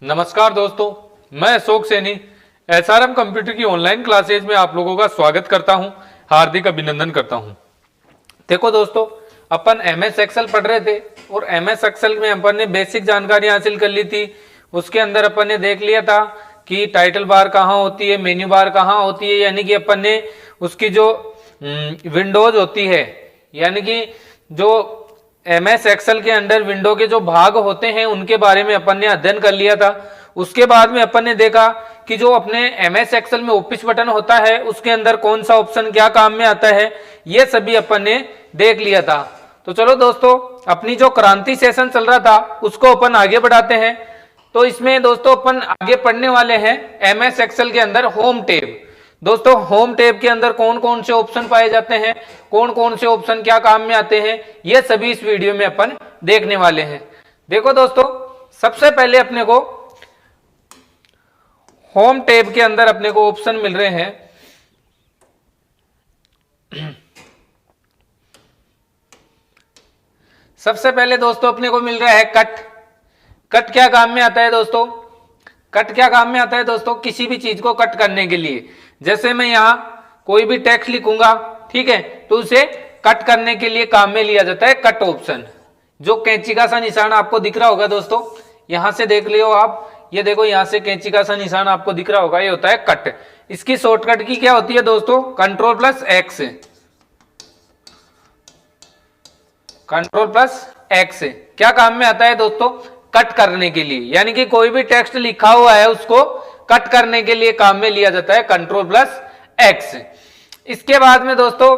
नमस्कार दोस्तों, मैं अशोक सैनी एसआरएम कंप्यूटर की ऑनलाइन क्लासेज में आप लोगों का स्वागत करता हूं, हार्दिक अभिनंदन करता हूं। देखो दोस्तों, अपन एमएस एक्सेल पढ़ रहे थे और एमएस एक्सेल में अपन ने बेसिक जानकारी हासिल कर ली थी। उसके अंदर अपन ने देख लिया था कि टाइटल बार कहाँ होती है, मेन्यू बार कहाँ होती है, यानी कि अपन ने उसकी जो विंडोज होती है, यानी कि जो एमएस एक्सेल के अंदर विंडो के जो भाग होते हैं उनके बारे में अपन ने अध्ययन कर लिया था। उसके बाद में अपन ने देखा कि जो अपने एमएस एक्सेल में ऑफिस बटन होता है उसके अंदर कौन सा ऑप्शन क्या काम में आता है, ये सभी अपन ने देख लिया था। तो चलो दोस्तों, अपनी जो क्रांति सेशन चल रहा था उसको अपन आगे बढ़ाते हैं। तो इसमें दोस्तों अपन आगे पढ़ने वाले हैं एमएस एक्सेल के अंदर होम टैब। दोस्तों, होम टैब के अंदर कौन कौन से ऑप्शन पाए जाते हैं, कौन कौन से ऑप्शन क्या काम में आते हैं, ये सभी इस वीडियो में अपन देखने वाले हैं। देखो दोस्तों, सबसे पहले अपने को होम टैब के अंदर अपने को ऑप्शन मिल रहे हैं। सबसे पहले दोस्तों अपने को मिल रहा है कट। कट क्या काम में आता है दोस्तों? कट क्या काम में आता है दोस्तों? किसी भी चीज को कट करने के लिए, जैसे मैं यहां कोई भी टेक्स्ट लिखूंगा, ठीक है, तो उसे कट करने के लिए काम में लिया जाता है कट ऑप्शन। जो कैंची का सा निशान आपको दिख रहा होगा दोस्तों, यहां से देख लियो आप, ये देखो यहां से कैंची का सा निशान आपको दिख रहा होगा, ये होता है कट। इसकी शॉर्टकट की क्या होती है दोस्तों? कंट्रोल+X। कंट्रोल+X क्या काम में आता है दोस्तों? कट करने के लिए, यानी कि कोई भी टेक्स्ट लिखा हुआ है उसको कट करने के लिए काम में लिया जाता है कंट्रोल+X। इसके बाद में दोस्तों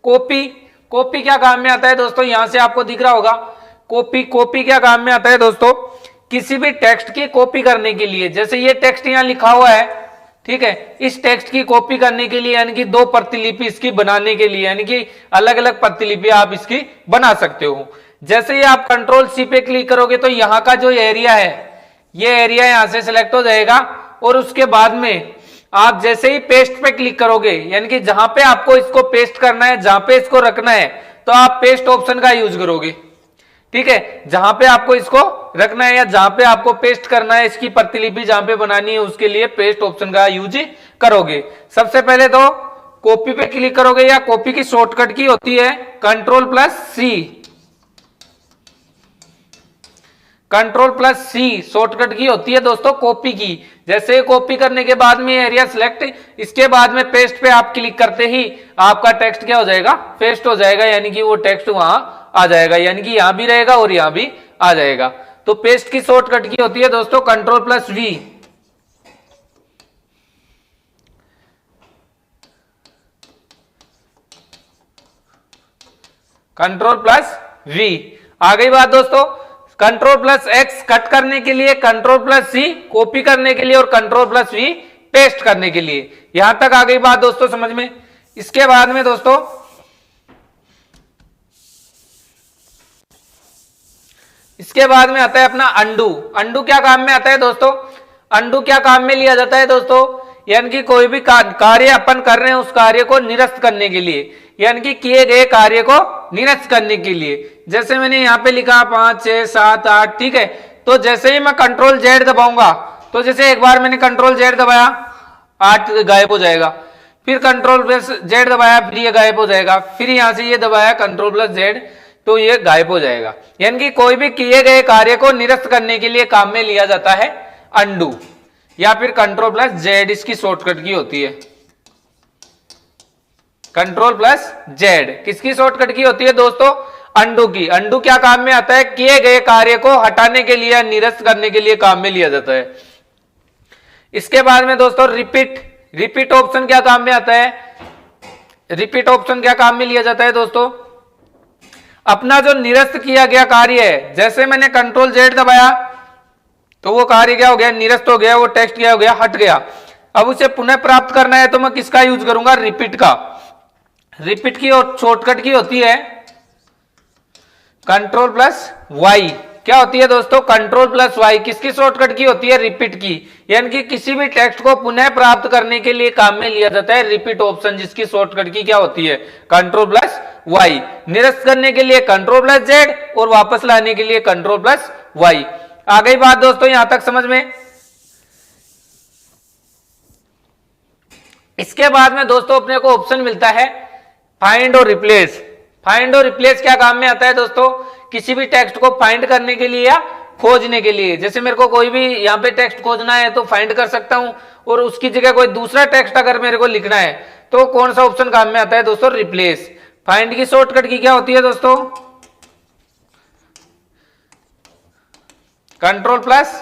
कॉपी। कॉपी क्या काम में आता है दोस्तों? यहां से आपको दिख रहा होगा कॉपी क्या काम में आता है दोस्तों? किसी भी टेक्स्ट की कॉपी करने के लिए, जैसे ये टेक्स्ट यहां लिखा हुआ है, ठीक है, इस टेक्स्ट की कॉपी करने के लिए, यानी कि दो प्रतिलिपि इसकी बनाने के लिए, यानी कि अलग अलग प्रतिलिपि आप इसकी बना सकते हो। जैसे ही आप कंट्रोल+C पे क्लिक करोगे तो यहाँ का जो एरिया है, ये एरिया यहां से सिलेक्ट हो जाएगा और उसके बाद में आप जैसे ही पेस्ट पे क्लिक करोगे, यानी कि जहां पे आपको इसको पेस्ट करना है, जहां पे इसको रखना है, तो आप पेस्ट ऑप्शन का यूज करोगे, ठीक है। जहां पे आपको इसको रखना है या जहां पे आपको पेस्ट करना है, इसकी प्रतिलिपि जहां पे बनानी है, उसके लिए पेस्ट ऑप्शन का यूज करोगे। सबसे पहले तो कॉपी पे क्लिक करोगे, या कॉपी की शॉर्टकट की होती है कंट्रोल+C। कंट्रोल+C शॉर्टकट की होती है दोस्तों कॉपी की। जैसे कॉपी करने के बाद में एरिया सिलेक्ट, इसके बाद में पेस्ट पे आप क्लिक करते ही आपका टेक्स्ट क्या हो जाएगा? पेस्ट हो जाएगा, यानी कि वो टेक्स्ट वहां आ जाएगा, यानी कि यहां भी रहेगा और यहां भी आ जाएगा। तो पेस्ट की शॉर्टकट की होती है दोस्तों कंट्रोल+V। कंट्रोल+V। आ गई बात दोस्तों। कंट्रोल+X कट करने के लिए, कंट्रोल+C कॉपी करने के लिए और कंट्रोल+V पेस्ट करने के लिए। यहां तक आ गई बात दोस्तों समझ में। इसके बाद में दोस्तों इसके बाद में आता है अपना अंडू। अंडू क्या काम में आता है दोस्तों? अंडू क्या काम में लिया जाता है दोस्तों? यानी कि कोई भी कार्य अपन कर रहे हैं उस कार्य को निरस्त करने के लिए, यानी कि किए गए कार्य को निरस्त करने के लिए। जैसे मैंने यहाँ पे लिखा 5, 6, 7, 8, ठीक है, तो जैसे ही मैं कंट्रोल+Z दबाऊंगा, तो जैसे एक बार मैंने कंट्रोल+Z दबाया, 8 गायब हो जाएगा, फिर कंट्रोल+Z दबाया, फिर ये गायब हो जाएगा, फिर यहां से ये दबाया कंट्रोल+Z, तो ये गायब हो जाएगा। यानी कि कोई भी किए गए कार्य को निरस्त करने के लिए काम में लिया जाता है अंडू, या फिर कंट्रोल+Z इसकी शॉर्टकट की होती है। कंट्रोल+Z किसकी शॉर्टकट की होती है दोस्तों? अंडू की। अंडू क्या काम में आता है? किए गए कार्य को हटाने के लिए, निरस्त करने के लिए काम में लिया जाता है। इसके बाद में दोस्तों रिपीट। रिपीट ऑप्शन क्या काम में आता है? रिपीट ऑप्शन क्या काम में लिया जाता है दोस्तों? अपना जो निरस्त किया गया कार्य है, जैसे मैंने कंट्रोल+Z दबाया तो वो कार्य क्या हो गया? निरस्त हो गया, वो टेक्स्ट क्या हो गया? हट गया। अब उसे पुनः प्राप्त करना है तो मैं किसका यूज करूंगा? रिपीट का। रिपीट की शॉर्टकट की होती है कंट्रोल+Y। क्या होती है दोस्तों? कंट्रोल+Y किसकी शॉर्टकट की होती है? रिपीट की। यानी कि किसी भी टेक्स्ट को पुनः प्राप्त करने के लिए काम में लिया जाता है रिपीट ऑप्शन, जिसकी शॉर्टकट की क्या होती है? कंट्रोल+Y। निरस्त करने के लिए कंट्रोल+Z और वापस लाने के लिए कंट्रोल+Y। आ गई बात दोस्तों यहां तक समझ में। इसके बाद में दोस्तों अपने को ऑप्शन मिलता है फाइंड और रिप्लेस। फाइंड और रिप्लेस क्या काम में आता है दोस्तों, किसी भी टेक्स्ट को फाइंड करने के लिए या खोजने के लिए। जैसे मेरे को कोई भी यहाँ पे टेक्स्ट खोजना है तो फाइंड कर सकता हूं, और उसकी जगह कोई दूसरा टेक्स्ट अगर मेरे को लिखना है तो कौन सा ऑप्शन काम में आता है दोस्तों, रिप्लेस। फाइंड की शॉर्टकट की क्या होती है दोस्तों, कंट्रोल प्लस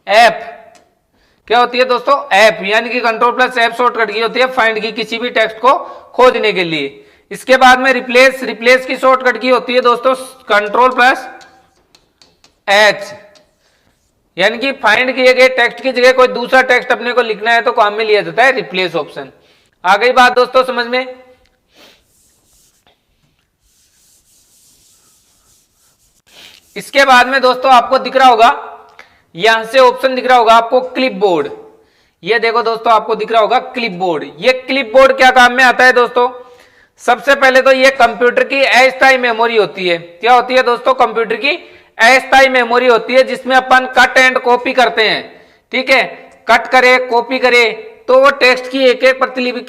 एफ। क्या होती है दोस्तों, एफ, यानी कि कंट्रोल प्लस एफ शॉर्टकट की होती है फाइंड की, किसी भी टेक्स्ट को खोजने के लिए। इसके बाद में रिप्लेस, रिप्लेस की शॉर्टकट की होती है दोस्तों कंट्रोल प्लस एच, यानी कि फाइंड किए गए टेक्स्ट की जगह कोई दूसरा टेक्स्ट अपने को लिखना है तो काम में लिया जाता है रिप्लेस ऑप्शन। आ गई बात दोस्तों समझ में। इसके बाद में दोस्तों आपको दिख रहा होगा, यहां से ऑप्शन दिख रहा होगा आपको क्लिपबोर्ड। ये देखो दोस्तों आपको दिख रहा होगा क्लिपबोर्ड। ये क्लिपबोर्ड क्या काम में आता है दोस्तों, सबसे पहले तो ये कंप्यूटर की अस्थायी मेमोरी होती है। क्या होती है दोस्तों, कंप्यूटर की अस्थायी मेमोरी होती है, जिसमें अपन कट एंड कॉपी करते हैं। ठीक है, कट करे कॉपी करे तो वो टेक्स्ट की एक एक प्रतिलिपि,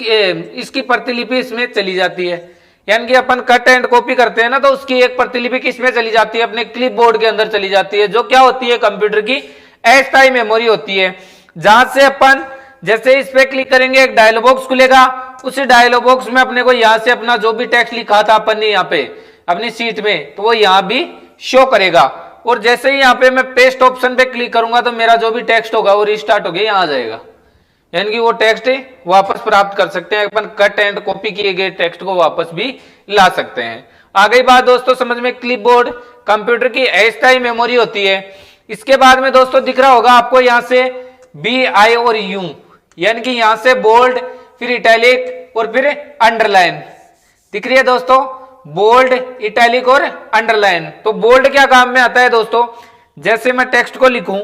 इसकी प्रतिलिपि इसमें चली जाती है। यानी कि अपन कट एंड कॉपी करते हैं ना, तो उसकी एक प्रतिलिपि किसमें चली जाती है, अपने क्लिपबोर्ड के अंदर चली जाती है, जो क्या होती है, कंप्यूटर की अस्थायी मेमोरी होती है। जहां से अपन जैसे इस पे क्लिक करेंगे एक डायलॉग बॉक्स खुलेगा, उस डायलॉग बॉक्स में अपने को यहां से अपना जो भी टेक्स्ट लिखा था अपन ने यहाँ पे अपनी सीट में, तो वो यहां भी शो करेगा। और जैसे ही यहाँ पे मैं पेस्ट ऑप्शन पे क्लिक करूंगा तो मेरा जो भी टेक्स्ट होगा वो रिस्टार्ट हो गया, यहाँ आ जाएगा। यानी कि वो टेक्स्ट वापस प्राप्त कर सकते हैं अपन, कट एंड कॉपी किए गए टेक्स्ट को वापस भी ला सकते हैं। आ गई बात दोस्तों समझ में, क्लिपबोर्ड कंप्यूटर की अस्थायी मेमोरी होती है। इसके बाद में दोस्तों दिख रहा होगा आपको यहां से बी, आई और यू, यानी कि यहां से बोल्ड, फिर इटैलिक और फिर अंडरलाइन दिख रही है दोस्तों, बोल्ड, इटैलिक और अंडरलाइन। तो बोल्ड क्या काम में आता है दोस्तों, जैसे मैं टेक्स्ट को लिखूं,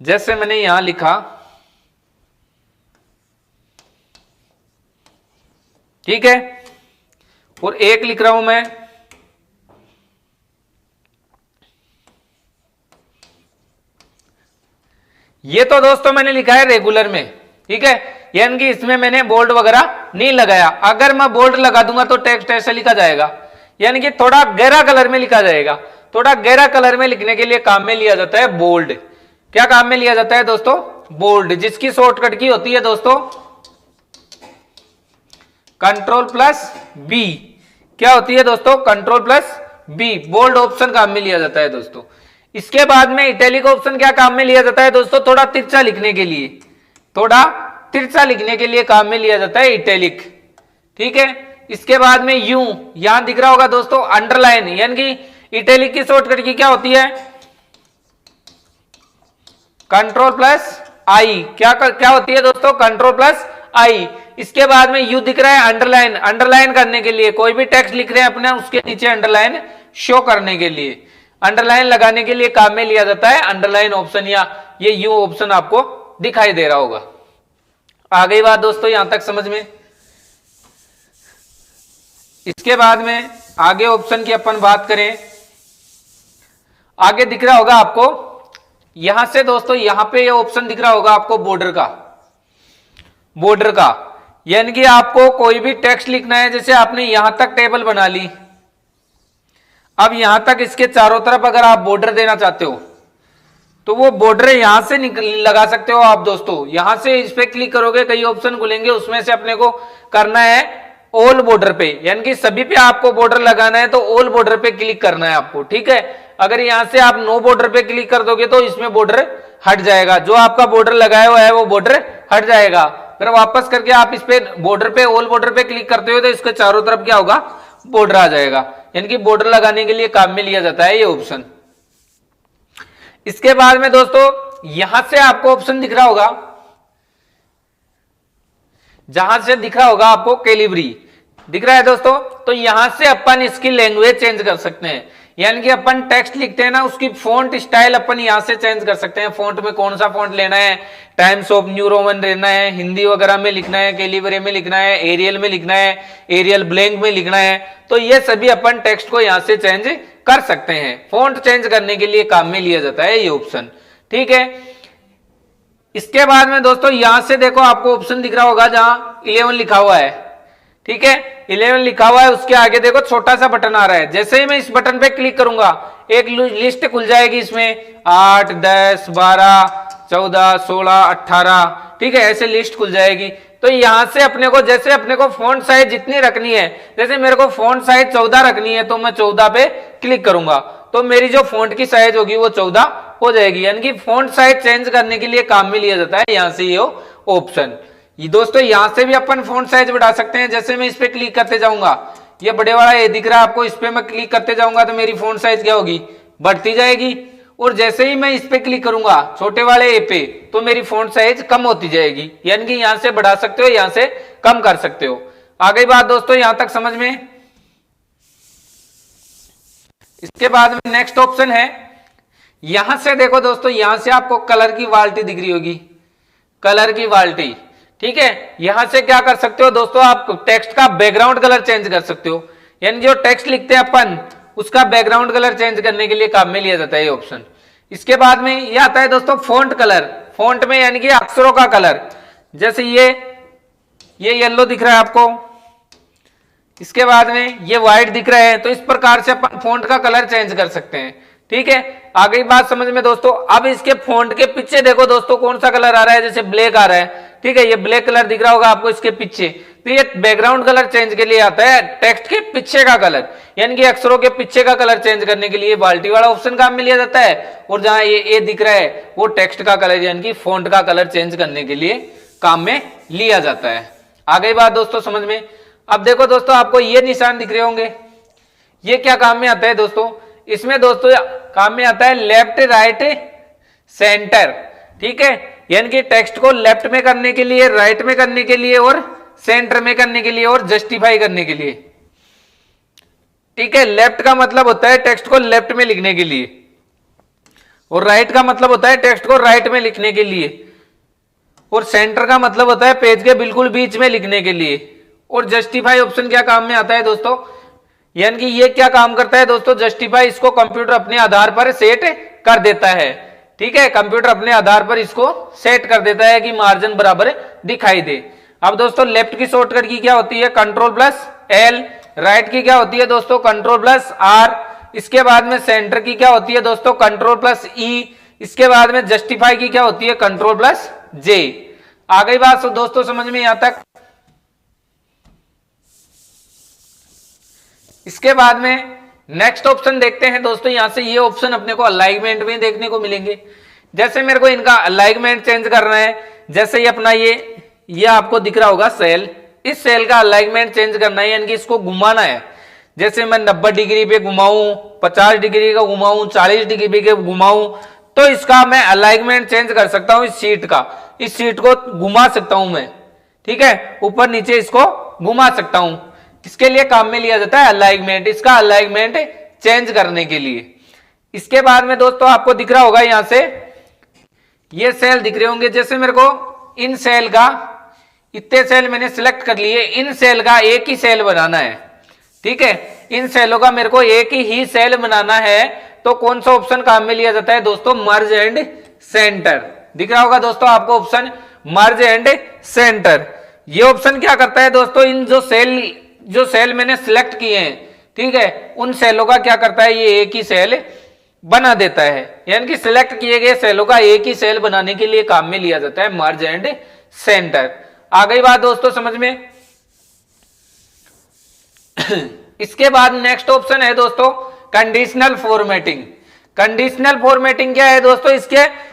जैसे मैंने यहां लिखा, ठीक है, और एक लिख रहा हूं मैं, ये तो दोस्तों मैंने लिखा है रेगुलर में, ठीक है, यानी कि इसमें मैंने बोल्ड वगैरह नहीं लगाया। अगर मैं बोल्ड लगा दूंगा तो टेक्स्ट ऐसा लिखा जाएगा, यानी कि थोड़ा गहरा कलर में लिखा जाएगा। थोड़ा गहरा कलर में लिखने के लिए काम में लिया जाता है बोल्ड। क्या काम में लिया जाता है दोस्तों, बोल्ड, जिसकी शॉर्टकट की होती है दोस्तों कंट्रोल प्लस बी। क्या होती है दोस्तों, control plus B, bold option काम में लिया जाता है दोस्तों। इसके बाद में इटैलिक ऑप्शन क्या काम में लिया जाता है दोस्तों, थोड़ा तिरछा लिखने के लिए, थोड़ा तिरछा लिखने के लिए काम में लिया जाता है इटैलिक। ठीक है, इसके बाद में यू, यहां दिख रहा होगा दोस्तों अंडरलाइन, यानी कि इटैलिक की शॉर्टकट की क्या होती है, कंट्रोल प्लस आई। क्या होती है दोस्तों, कंट्रोल प्लस आई। इसके बाद में यू दिख रहा है अंडरलाइन, अंडरलाइन करने के लिए, कोई भी टेक्स्ट लिख रहे हैं अपने उसके नीचे अंडरलाइन शो करने के लिए, अंडरलाइन लगाने के लिए काम में लिया जाता है अंडरलाइन ऑप्शन, या ये यू ऑप्शन आपको दिखाई दे रहा होगा। आ गई बात दोस्तों यहां तक समझ में। इसके बाद में आगे ऑप्शन की अपन बात करें, आगे दिख रहा होगा आपको यहां से दोस्तों, यहां पे ये ऑप्शन दिख रहा होगा आपको बॉर्डर का, बॉर्डर का, यानी कि आपको कोई भी टेक्स्ट लिखना है, जैसे आपने यहां तक टेबल बना ली, अब यहां तक इसके चारों तरफ अगर आप बॉर्डर देना चाहते हो तो वो बॉर्डर यहां से लगा सकते हो आप दोस्तों। यहां से इस पे क्लिक करोगे, कई ऑप्शन खुलेंगे, उसमें से अपने को करना है ऑल बॉर्डर पे, यानी कि सभी पे आपको बॉर्डर लगाना है तो ऑल बॉर्डर पे क्लिक करना है आपको। ठीक है, अगर यहां से आप नो बॉर्डर पे क्लिक कर दोगे तो इसमें बॉर्डर हट जाएगा, जो आपका बॉर्डर लगाया हुआ है वो बॉर्डर हट जाएगा। फिर वापस करके आप इस पे बॉर्डर पे, ऑल बॉर्डर पे क्लिक करते हो तो इसके चारों तरफ क्या होगा, बॉर्डर आ जाएगा, यानी कि बॉर्डर लगाने के लिए काम में लिया जाता है ये ऑप्शन। इसके बाद में दोस्तों यहां से आपको ऑप्शन दिख रहा होगा, जहां से दिख रहा होगा आपको कैलिब्री दिख रहा है दोस्तों, तो यहां से अपन इसकी लैंग्वेज चेंज कर सकते हैं, यानी कि अपन टेक्स्ट लिखते हैं ना, उसकी फॉन्ट स्टाइल अपन यहां से चेंज कर सकते हैं। फॉन्ट में कौन सा फॉन्ट लेना है, टाइम्स ऑफ न्यू रोमन लेना है, हिंदी वगैरह में लिखना है, कैलिब्री में लिखना है, एरियल में लिखना है, एरियल ब्लैंक में लिखना है, तो ये सभी अपन टेक्स्ट को यहां से चेंज कर सकते हैं। फॉन्ट चेंज करने के लिए काम में लिया जाता है ये ऑप्शन, ठीक है। इसके बाद में दोस्तों यहां से देखो आपको ऑप्शन दिख रहा होगा जहां 11 लिखा हुआ है, ठीक है, 11 लिखा हुआ है, उसके आगे देखो छोटा सा बटन आ रहा है। जैसे ही मैं इस बटन पे क्लिक करूंगा एक लिस्ट खुल जाएगी, इसमें 8, 10, 12, 14, 16, 18, ठीक है, ऐसे लिस्ट खुल जाएगी। तो यहां से अपने को जैसे अपने को फॉन्ट साइज जितनी रखनी है, जैसे मेरे को फॉन्ट साइज 14 रखनी है तो मैं 14 पे क्लिक करूंगा तो मेरी जो फॉन्ट की साइज होगी वो 14 हो जाएगी। यानी कि फॉन्ट साइज चेंज करने के लिए काम में लिया जाता है यहां से ये ऑप्शन। ये दोस्तों यहां से भी अपन फॉन्ट साइज बढ़ा सकते हैं। जैसे मैं इस पे क्लिक करते जाऊंगा, ये बड़े वाला ये दिख रहा है आपको, इस पे मैं क्लिक करते जाऊंगा तो मेरी फॉन्ट साइज क्या होगी, बढ़ती जाएगी। और जैसे ही मैं इस पे क्लिक करूंगा छोटे वाले ए पे तो मेरी फॉन्ट साइज कम होती जाएगी। यानी कि यहां से बढ़ा सकते हो, यहां से कम कर सकते हो। आ गई बात दोस्तों यहां तक समझ में। इसके बाद में नेक्स्ट ऑप्शन है, यहां से देखो दोस्तों, यहां से आपको कलर की बाल्टी दिख रही होगी, कलर की बाल्टी, ठीक है। यहां से क्या कर सकते हो दोस्तों, आप टेक्स्ट का बैकग्राउंड कलर चेंज कर सकते हो। यानी जो टेक्स्ट लिखते हैं अपन उसका बैकग्राउंड कलर चेंज करने के लिए काम में लिया जाता है ये ऑप्शन। इसके बाद में ये आता है दोस्तों फॉन्ट कलर, फॉन्ट में यानी कि अक्षरों का कलर। जैसे ये येलो दिख रहा है आपको, इसके बाद में ये व्हाइट दिख रहा है, तो इस प्रकार से अपन फॉन्ट का कलर चेंज कर सकते हैं, ठीक है। आ गई बात समझ में दोस्तों। अब इसके फॉन्ट के पीछे देखो दोस्तों कौन सा कलर आ रहा है, जैसे ब्लैक आ रहा है, ठीक है, ये ब्लैक कलर दिख रहा होगा आपको इसके पीछे, तो ये बैकग्राउंड कलर चेंज के लिए आता है टेक्स्ट के पीछे का कलर, यानी कि अक्षरों के पीछे का कलर चेंज करने के लिए बाल्टी वाला ऑप्शन काम में लिया जाता है। और जहां ये दिख रहा है वो टेक्स्ट का कलर यानी कि फॉन्ट का कलर चेंज करने के लिए काम में लिया जाता है। आ गई बात दोस्तों समझ में। अब देखो दोस्तों आपको ये निशान दिख रहे होंगे, ये क्या काम में आता है दोस्तों, इसमें दोस्तों काम में आता है लेफ्ट राइट सेंटर, ठीक है। यानी कि टेक्स्ट को लेफ्ट में करने के लिए, राइट में करने के लिए और सेंटर में करने के लिए और जस्टिफाई करने के लिए, ठीक है। लेफ्ट का मतलब होता है टेक्स्ट को लेफ्ट में लिखने के लिए और राइट का मतलब होता है टेक्स्ट को राइट में लिखने के लिए और सेंटर का मतलब होता है पेज के बिल्कुल बीच में लिखने के लिए। और जस्टिफाई ऑप्शन क्या काम में आता है दोस्तों, यानी कि ये क्या काम करता है दोस्तों, जस्टिफाई इसको कंप्यूटर अपने आधार पर सेट कर देता है, ठीक है। कंप्यूटर अपने आधार पर इसको सेट कर देता है कि मार्जिन बराबर दिखाई दे। अब दोस्तों लेफ्ट की शॉर्टकट की क्या होती है, Ctrl+L, राइट की क्या होती है दोस्तों Ctrl+R, इसके बाद में सेंटर की क्या होती है दोस्तों Ctrl+E, इसके बाद में जस्टिफाई की क्या होती है Ctrl+J। आ गई बात दोस्तों समझ में यहां तक। इसके बाद में नेक्स्ट ऑप्शन देखते हैं दोस्तों। यहां से ये ऑप्शन अपने को अलाइनमेंट में देखने को मिलेंगे। जैसे मेरे को इनका अलाइनमेंट चेंज करना है, जैसे ही अपना ये आपको दिख रहा होगा सेल, इस सेल का अलाइनमेंट चेंज करना है, यानी कि इसको घुमाना है। जैसे मैं 90 डिग्री पे घुमाऊं, 50 डिग्री का घुमाऊं, 40 डिग्री के घुमाऊं, तो इसका मैं अलाइनमेंट चेंज कर सकता हूं। इस सीट का, इस सीट को घुमा सकता हूं मैं, ठीक है, ऊपर नीचे इसको घुमा सकता हूं। इसके लिए काम में लिया जाता है अलाइनमेंट, इसका अलाइनमेंट चेंज करने के लिए। इसके बाद में दोस्तों आपको दिख रहा होगा यहां से ये सेल दिख रहे होंगे। जैसे मेरे को इन सेल का, इतने सेल मैंने सिलेक्ट कर लिए, इन सेल का एक ही सेल बनाना है, ठीक है। इन सेलों का मेरे को एक ही सेल बनाना है, तो कौन सा ऑप्शन काम में लिया जाता है दोस्तों, मर्ज एंड सेंटर। दिख रहा होगा दोस्तों आपको ऑप्शन मर्ज एंड सेंटर। ये ऑप्शन क्या करता है दोस्तों, इन जो सेल मैंने सिलेक्ट किए हैं, ठीक है, उन सेलों का क्या करता है, ये एक ही सेल बना देता है। यानी कि सिलेक्ट किए गए सेलों का एक ही सेल बनाने के लिए काम में लिया जाता है मर्ज एंड सेंटर। आ गई बात दोस्तों समझ में। इसके बाद नेक्स्ट ऑप्शन है दोस्तों कंडीशनल फॉर्मेटिंग। कंडीशनल फॉर्मेटिंग क्या है दोस्तों,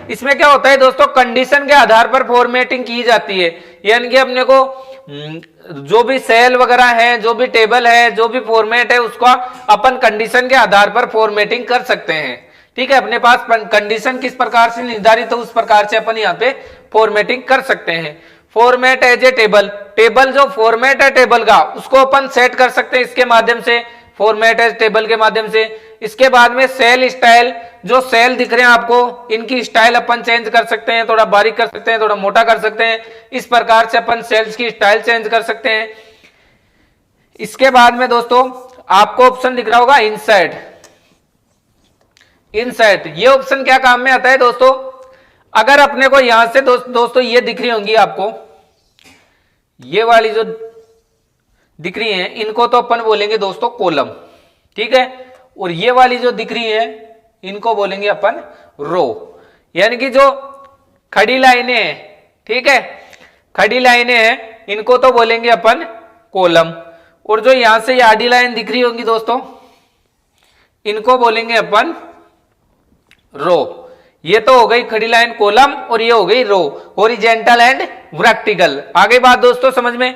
इसमें क्या होता है दोस्तों, कंडीशन के आधार पर फॉर्मेटिंग की जाती है। यानी कि अपने को जो भी सेल वगैरह है, जो भी टेबल है, जो भी फॉर्मेट है, उसका अपन कंडीशन के आधार पर फॉर्मेटिंग कर सकते हैं, ठीक है। अपने पास कंडीशन किस प्रकार से निर्धारित हो उस प्रकार से अपन यहाँ पे फॉर्मेटिंग कर सकते हैं। Format as a table, table जो फॉर्मेट है टेबल का उसको अपन सेट कर सकते हैं इसके माध्यम से, फॉर्मेट एज टेबल के माध्यम से। इसके बाद में सेल स्टाइल, जो सेल दिख रहे हैं आपको, इनकी स्टाइल अपन चेंज कर सकते हैं, थोड़ा बारीक कर सकते हैं, थोड़ा मोटा कर सकते हैं। इस प्रकार से अपन सेल्स की स्टाइल चेंज कर सकते हैं। इसके बाद में दोस्तों आपको ऑप्शन दिख रहा होगा इंसर्ट, इंसर्ट, ये ऑप्शन क्या काम में आता है दोस्तों? अगर अपने को यहां से दोस्तों ये दिख रही होंगी आपको, ये वाली जो दिख रही है इनको तो अपन बोलेंगे दोस्तों कॉलम, ठीक है। और ये वाली जो दिख रही है इनको बोलेंगे अपन रो, यानी कि जो खड़ी लाइनें हैं, ठीक है, खड़ी लाइनें हैं इनको तो बोलेंगे अपन कॉलम। और जो यहां से ये आडी लाइन दिख रही होंगी दोस्तों इनको बोलेंगे अपन रो। ये तो हो गई खड़ी लाइन कॉलम और ये हो गई रो, हॉरिजॉन्टल एंड वर्टिकल। आगे बात दोस्तों समझ में,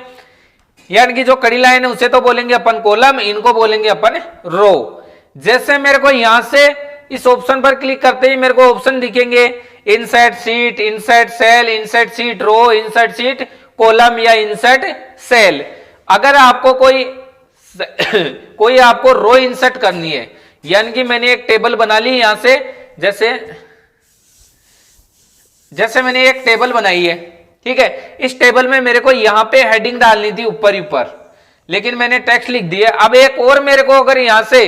यानी कि जो खड़ी लाइन है उसे तो बोलेंगे अपन कॉलम, इनको बोलेंगे अपन रो। जैसे मेरे को यहां से इस ऑप्शन पर क्लिक करते ही मेरे को ऑप्शन दिखेंगे insert sheet, insert cell, insert sheet row, insert sheet column या इंसर्ट सेल। अगर आपको कोई आपको रो इंसर्ट करनी है, यानी कि मैंने एक टेबल बना ली यहां से, जैसे मैंने एक टेबल बनाई है, ठीक है। इस टेबल में मेरे को यहां पे हेडिंग डालनी थी ऊपर ही ऊपर, लेकिन मैंने टेक्स्ट लिख दिया। अब एक और मेरे को अगर यहां से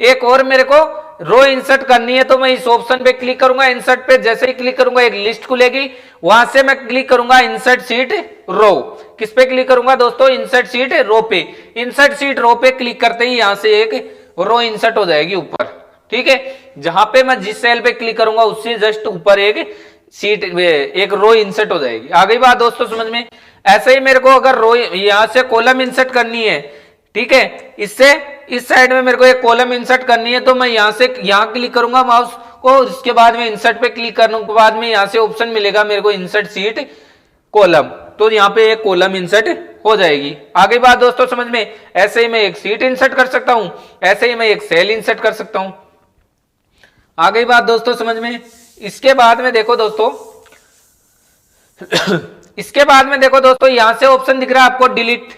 एक और मेरे को रो इंसर्ट करनी है तो मैं इस ऑप्शन पे क्लिक करूंगा, इंसर्ट पे जैसे ही क्लिक करूंगा एक लिस्ट खुलेगी, वहां से मैं क्लिक करूंगा इंसर्ट शीट रो। किस पे क्लिक करूंगा दोस्तों? इंसर्ट शीट रो पे। इंसर्ट शीट रो पे क्लिक करते ही यहां से एक रो इंसर्ट हो जाएगी ऊपर, ठीक है। जहां पे मैं जिस सेल पे क्लिक करूंगा उससे जस्ट ऊपर एक रो इंसर्ट हो जाएगी। आ गई बात दोस्तों समझ में? ऐसे ही मेरे को अगर रो यहां से कॉलम इंसर्ट करनी है, ठीक है, इससे इस साइड में मेरे को एक कॉलम इंसर्ट करनी है तो मैं यहां से यहां क्लिक करूंगा माउस को, इसके बाद में इंसर्ट पे क्लिक करने के बाद में यहां से ऑप्शन मिलेगा मेरे को इंसर्ट शीट कॉलम, तो यहां पे एक कॉलम इंसर्ट हो जाएगी। आगे बात दोस्तों समझ में? ऐसे ही मैं एक शीट इंसर्ट कर सकता हूं, ऐसे ही मैं एक सेल इंसर्ट कर सकता हूं। आ गई बात दोस्तों समझ में? इसके बाद में देखो दोस्तों इसके बाद में देखो दोस्तों यहां से ऑप्शन दिख रहा है आपको डिलीट,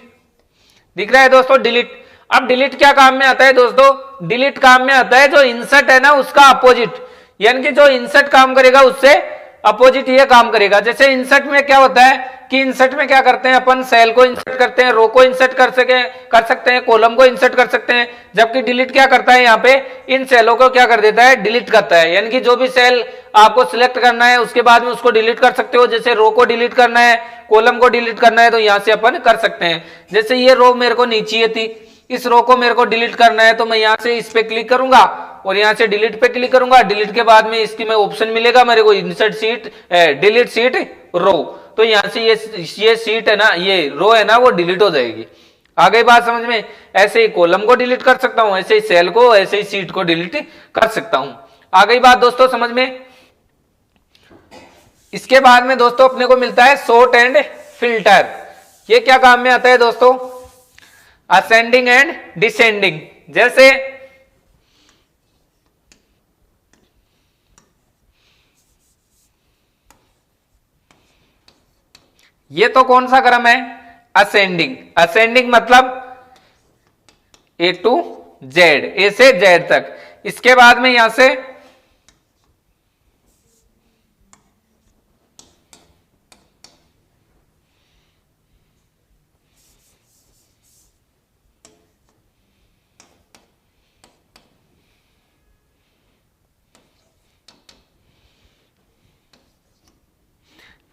दिख रहा है दोस्तों डिलीट। अब डिलीट क्या काम में आता है दोस्तों? डिलीट काम में आता है जो इंसर्ट है ना उसका अपोजिट, यानी कि जो इंसर्ट काम करेगा उससे अपोजिट ये काम करेगा। जैसे इंसर्ट में क्या होता है कि इंसर्ट में क्या करते हैं अपन, सेल को इंसर्ट करते हैं, रो को इंसर्ट कर सकते हैं, कॉलम को इंसर्ट कर सकते हैं। जबकि डिलीट क्या करता है, यहाँ पे इन सेलों को क्या कर देता है, डिलीट करता है। यानी कि जो भी सेल आपको सिलेक्ट करना है उसके बाद में उसको डिलीट कर सकते हो। जैसे रो को डिलीट करना है, कॉलम को डिलीट करना है तो यहाँ से अपन कर सकते हैं। जैसे ये रो मेरे को नीचे थी, इस रो को मेरे को डिलीट करना है तो मैं यहाँ से इस पे क्लिक करूंगा और यहाँ से डिलीट पे क्लिक करूंगा। डिलीट के बाद में इसकी में ऑप्शन मिलेगा मेरे को इंसर्ट शीट डिलीट शीट रो, तो यहाँ से ये शीट है ना, ये रो है ना, वो डिलीट हो जाएगी। आ गई बात समझ में? ऐसे ही कॉलम को डिलीट कर सकता हूं, ऐसे ही सेल को, ऐसे ही शीट को डिलीट कर सकता हूं। आ गई बात दोस्तों समझ में? इसके बाद में दोस्तों अपने को मिलता है सॉर्ट एंड फिल्टर। ये क्या काम में आता है दोस्तों? Ascending and descending. जैसे ये तो कौन सा क्रम है? असेंडिंग। असेंडिंग मतलब ए टू जेड, ए से जेड तक। इसके बाद में यहां से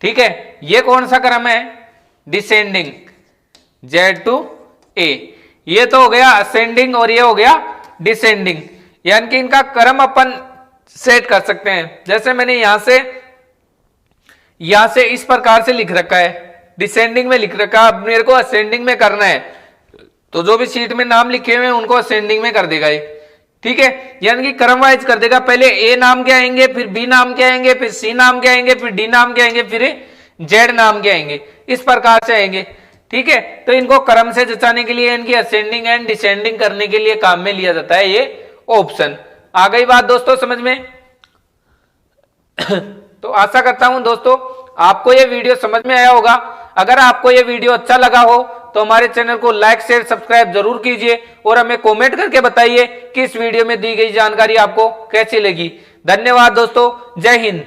ठीक है, ये कौन सा क्रम है? डिसेंडिंग, जेड टू ए। ये तो हो गया असेंडिंग और ये हो गया डिसेंडिंग, यानी कि इनका क्रम अपन सेट कर सकते हैं। जैसे मैंने यहां से इस प्रकार से लिख रखा है, डिसेंडिंग में लिख रखा, अब मेरे को असेंडिंग में करना है तो जो भी शीट में नाम लिखे हुए हैं उनको असेंडिंग में कर देगा ये, ठीक है। यानी कि क्रम वाइज कर देगा, पहले ए नाम के आएंगे, फिर बी नाम के आएंगे, फिर सी नाम के आएंगे, फिर डी नाम के आएंगे, फिर जेड नाम के आएंगे, इस प्रकार से आएंगे, ठीक है। तो इनको क्रम से जचाने के लिए, इनकी असेंडिंग एंड डिसेंडिंग करने के लिए काम में लिया जाता है ये ऑप्शन। आ गई बात दोस्तों समझ में? तो आशा करता हूं दोस्तों आपको ये वीडियो समझ में आया होगा। अगर आपको ये वीडियो अच्छा लगा हो तो हमारे चैनल को लाइक शेयर सब्सक्राइब जरूर कीजिए और हमें कमेंट करके बताइए कि इस वीडियो में दी गई जानकारी आपको कैसी लगी। धन्यवाद दोस्तों, जय हिंद।